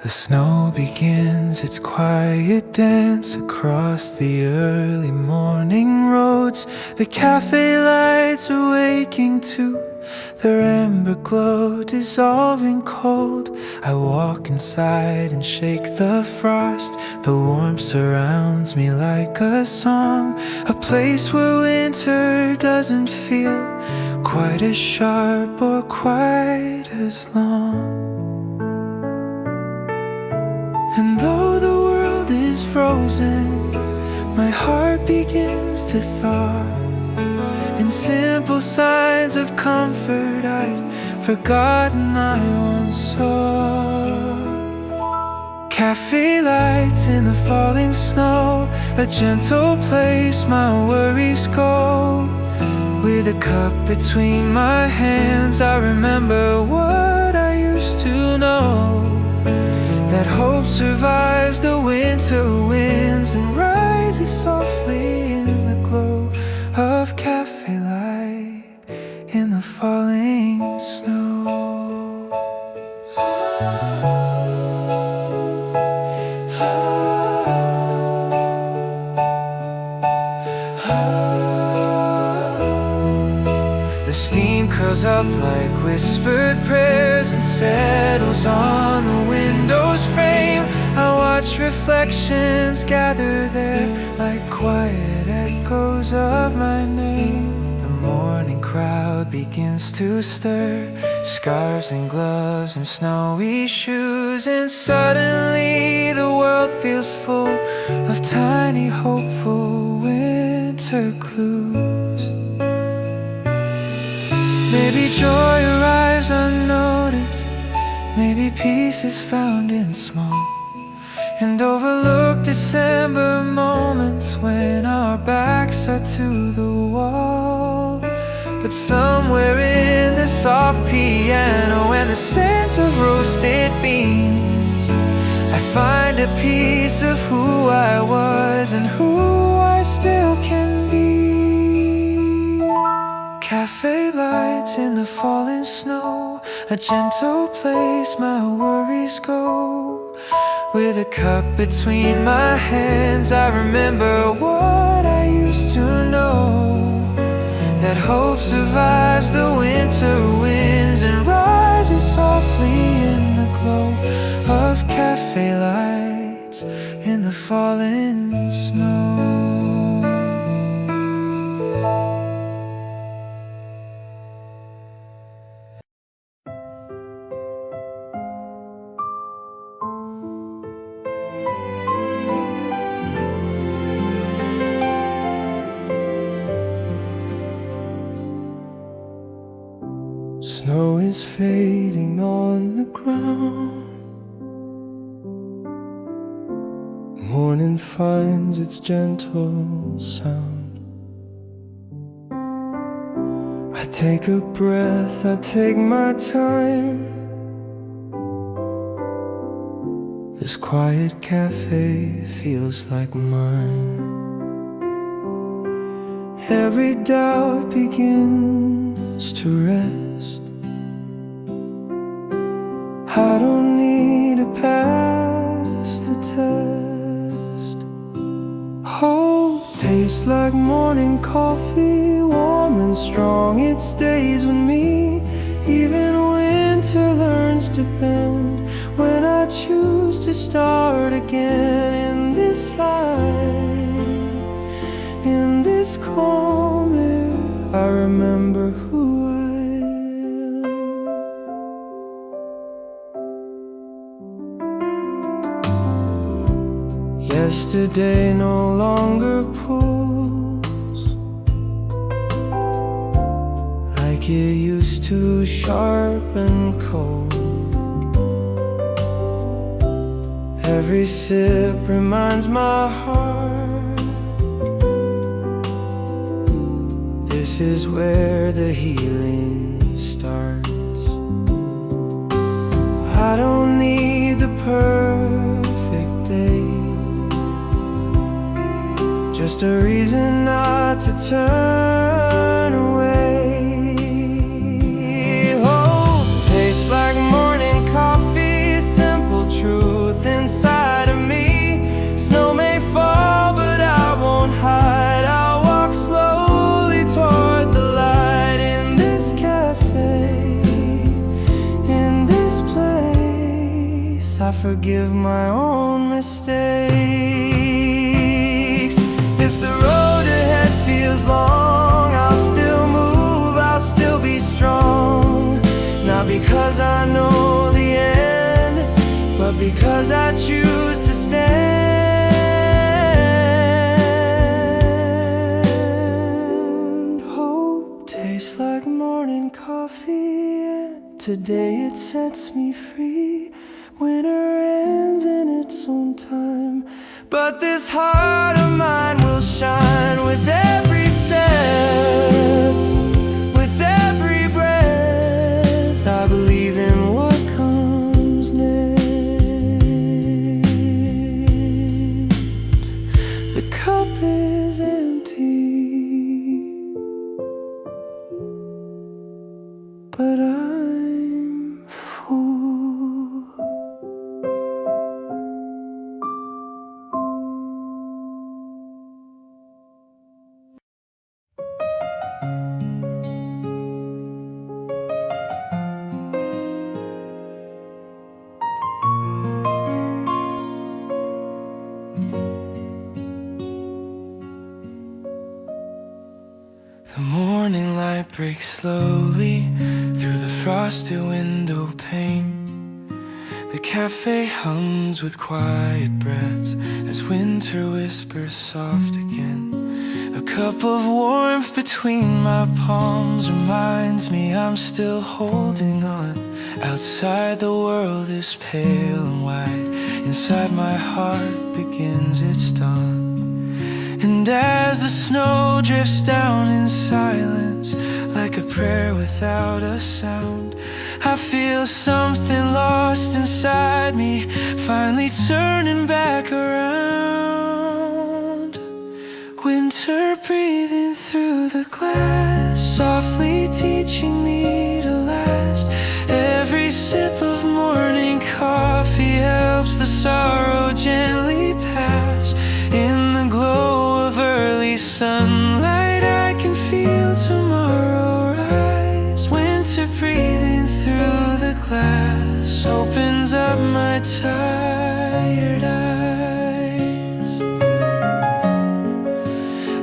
The snow begins its quiet dance across the early morning roads. The cafe lights are waking too, their amber glow dissolving cold. I walk inside and shake the frost. The warmth surrounds me like a song, a place where winter doesn't feel quite as sharp or quite as long. And though the world is frozen, my heart begins to thaw. In simple signs of comfort I'd forgotten I once saw. Cafe lights in the falling snow, a gentle place my worries go. With a cup between my hands, I remember what I used to know. That hope survives the winter winds and rises softly in the glow of cafe light in the falling snow. The steam curls up like whispered prayers and settles on the window's frame. I watch reflections gather there like quiet echoes of my name. The morning crowd begins to stir, scarves and gloves and snowy shoes, and suddenly the world feels full of tiny hopeful winter clues. Maybe joy arrives unnoticed, Maybe peace is found in small and overlooked December moments when our backs are to the wall. But somewhere in the soft piano and the scent of roasted beans, I find a piece of who I was and who I still can be. Cafe lights in the falling snow, a gentle place my worries go. With a cup between my hands, I remember what I used to know, that hope survives the winter winds and rises softly in the glow of cafe lights in the falling snow. Snow is fading on the ground. Morning finds its gentle sound. I take a breath, I take my time. This quiet cafe feels like mine. Every doubt begins to rest. I don't need to pass the test. Hope tastes like morning coffee, warm and strong, it stays with me. Even winter learns to bend when I choose to start again. In this light, in this calm air, I remember who I am. Yesterday no longer pulls like it used to, sharp and cold. Every sip reminds my heart this is where the healing starts. I don't need the perfect day, just a reason not to turn away. Hope tastes like morning coffee, simple truth inside of me. Snow may fall, but I won't hide. I'll walk slowly toward the light. In this cafe, in this place, I forgive my own mistakes. If the road ahead feels long, I'll still move, I'll still be strong. Not because I know the end, but because I choose to stand. Hope tastes like morning coffee, and today it sets me free. Winter ends in its own time, but this heart of mine will shine with every step, with every breath. I believe in what comes next. The cup is empty, but I'm full. The morning light breaks slowly through the frosty window pane. The cafe hums with quiet breaths as winter whispers soft again. A cup of warmth between my palms reminds me I'm still holding on. Outside the world is pale and white, inside my heart begins its dawn. And as the snow drifts down in silence, like a prayer without a sound, I feel something lost inside me, finally turning back around. Winter breathing through the glass, softly teaching me to last. Every sip of morning coffee helps the sorrow gently pass. In the glow of early sunlight, I can feel tomorrow rise. Winter breathing through the glass opens up my tired eyes.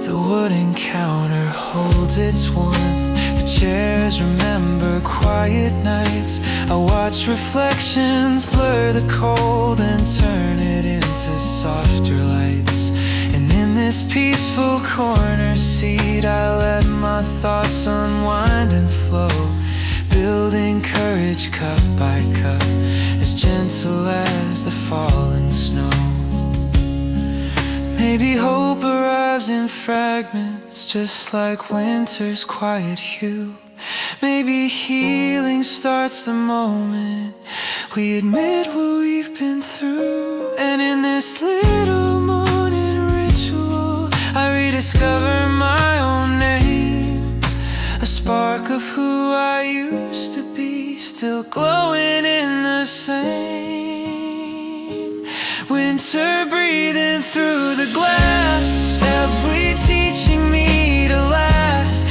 The wooden counter holds its warmth, the chairs remember quiet nights. I watch reflections blur the cold and turn it into softer lights. And in this peaceful corner seat, I let my thoughts unwind and flow, building courage cup by cup, as gentle as the falling snow. Maybe hope arrives in fragments, just like winter's quiet hue. Maybe healing starts the moment we admit what we've been through. And in this little morning ritual, I rediscover my own name, a spark of who I used to be, still glowing in the same. Winter breathing through the glass, every teaching me to last.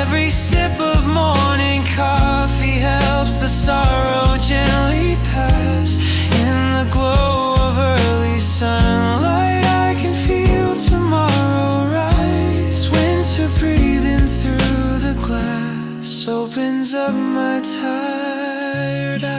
Every sip of morning coffee helps the sorrow gently pass. In the glow of early sunlight, I can feel tomorrow rise. Winter breathing through the glass opens up my tired eyes.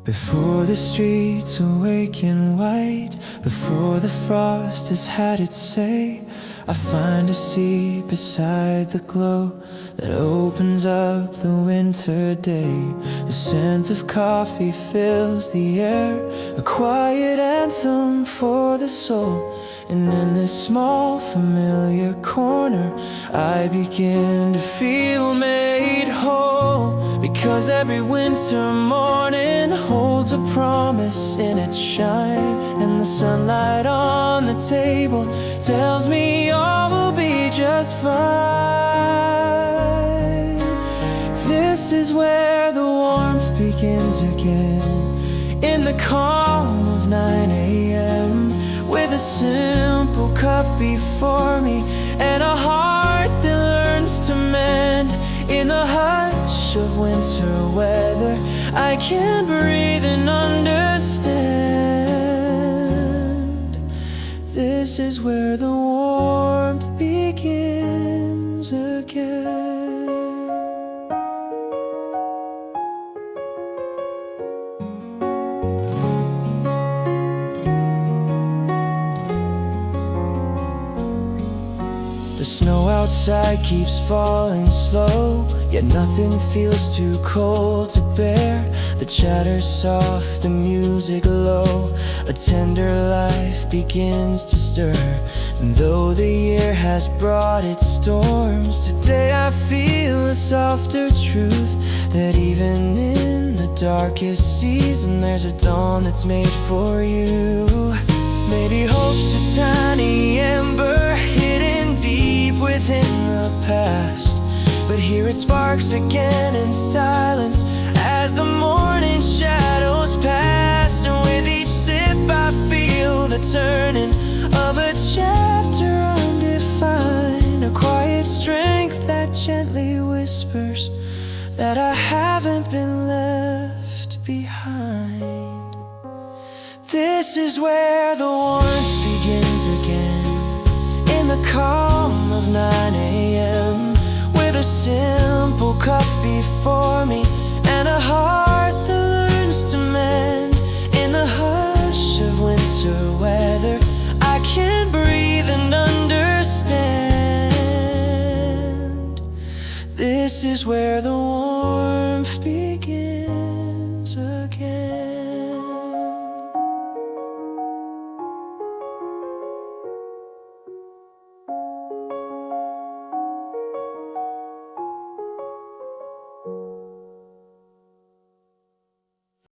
Before the streets awaken white, before the frost has had its say, I find a seat beside the glow that opens up the winter day. The scent of coffee fills the air, a quiet anthem for the soul. And in this small familiar corner, I begin to feel made whole. Because every winter morning holds a promise in its shine, and the sunlight on the table tells me all will be just fine. This is where the warmth begins again, in the calm of 9 a.m. with a simple cup before me and a heart that learns to mend. In the hush of winter weather, I can breathe and understand. This is where the warmth begins again. The snow outside keeps falling slow, yet nothing feels too cold to bear. The chatter's soft, the music low, a tender life begins to stir. And though the year has brought its storms, today I feel a softer truth, that even in the darkest season there's a dawn that's made for you. Maybe hope's a tiny ember hidden deep within the past, but here it sparks again in silence as the morning shadows pass. And with each sip I feel the turning of a chapter undefined, a quiet strength that gently whispers that I haven't been left behind. This is where the warmth begins again, in the calm of 9 a.m. with a a simple cup before me, and a heart that learns to mend. In the hush of winter weather, I can breathe and understand. This is where the warmth begins.